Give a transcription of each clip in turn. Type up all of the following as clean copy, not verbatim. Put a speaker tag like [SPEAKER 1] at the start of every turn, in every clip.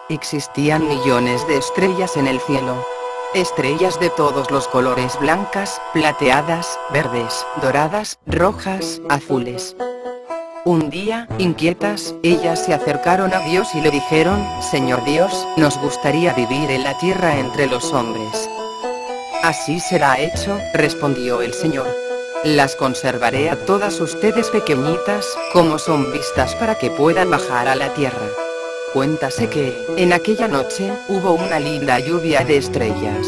[SPEAKER 1] Existían millones de estrellas en el cielo. Estrellas de todos los colores: blancas, plateadas, verdes, doradas, rojas, azules. Un día, inquietas, ellas se acercaron a Dios y le dijeron: Señor Dios, nos gustaría vivir en la tierra entre los hombres. Así será hecho, respondió el Señor. Las conservaré a todas ustedes pequeñitas, como son vistas, para que puedan bajar a la tierra. Cuéntase que, en aquella noche, hubo una linda lluvia de estrellas.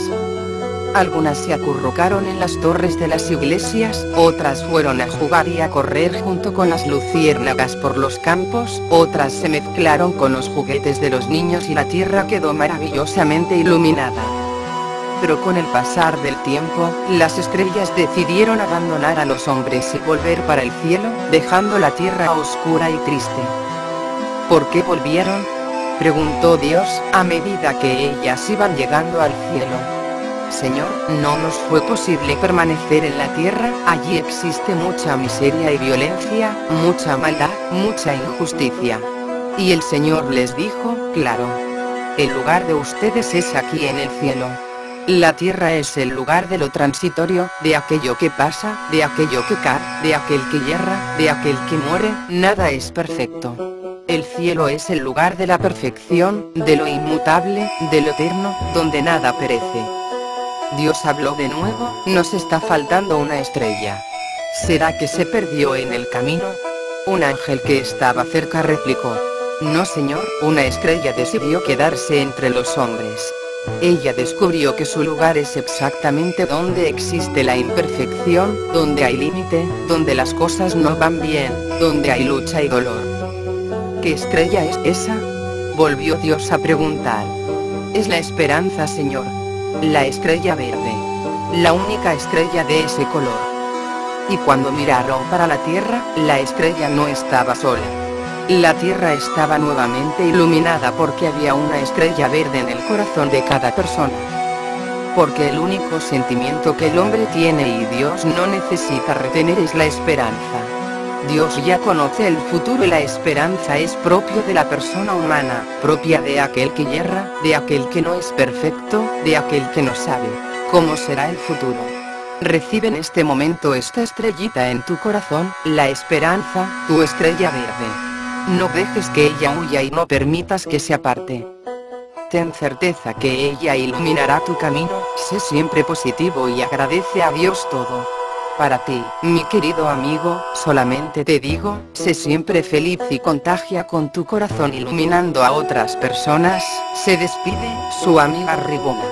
[SPEAKER 1] Algunas se acurrucaron en las torres de las iglesias, otras fueron a jugar y a correr junto con las luciérnagas por los campos, otras se mezclaron con los juguetes de los niños y la tierra quedó maravillosamente iluminada. Pero con el pasar del tiempo, las estrellas decidieron abandonar a los hombres y volver para el cielo, dejando la tierra oscura y triste. ¿Por qué volvieron?, preguntó Dios, a medida que ellas iban llegando al cielo. Señor, no nos fue posible permanecer en la tierra, allí existe mucha miseria y violencia, mucha maldad, mucha injusticia. Y el Señor les dijo: claro, el lugar de ustedes es aquí en el cielo. La tierra es el lugar de lo transitorio, de aquello que pasa, de aquello que cae, de aquel que yerra, de aquel que muere, nada es perfecto. El cielo es el lugar de la perfección, de lo inmutable, de lo eterno, donde nada perece. Dios habló de nuevo: nos está faltando una estrella. ¿Será que se perdió en el camino? Un ángel que estaba cerca replicó: no, Señor, una estrella decidió quedarse entre los hombres. Ella descubrió que su lugar es exactamente donde existe la imperfección, donde hay límite, donde las cosas no van bien, donde hay lucha y dolor. ¿Qué estrella es esa?, volvió Dios a preguntar. Es la esperanza, Señor. La estrella verde. La única estrella de ese color. Y cuando miraron para la tierra, la estrella no estaba sola. La tierra estaba nuevamente iluminada porque había una estrella verde en el corazón de cada persona. Porque el único sentimiento que el hombre tiene y Dios no necesita retener es la esperanza. Dios ya conoce el futuro y la esperanza es propio de la persona humana, propia de aquel que yerra, de aquel que no es perfecto, de aquel que no sabe cómo será el futuro. Recibe en este momento esta estrellita en tu corazón, la esperanza, tu estrella verde. No dejes que ella huya y no permitas que se aparte. Ten certeza que ella iluminará tu camino, sé siempre positivo y agradece a Dios todo. Para ti, mi querido amigo, solamente te digo, sé siempre feliz y contagia con tu corazón iluminando a otras personas. Se despide, su amiga Ribuna.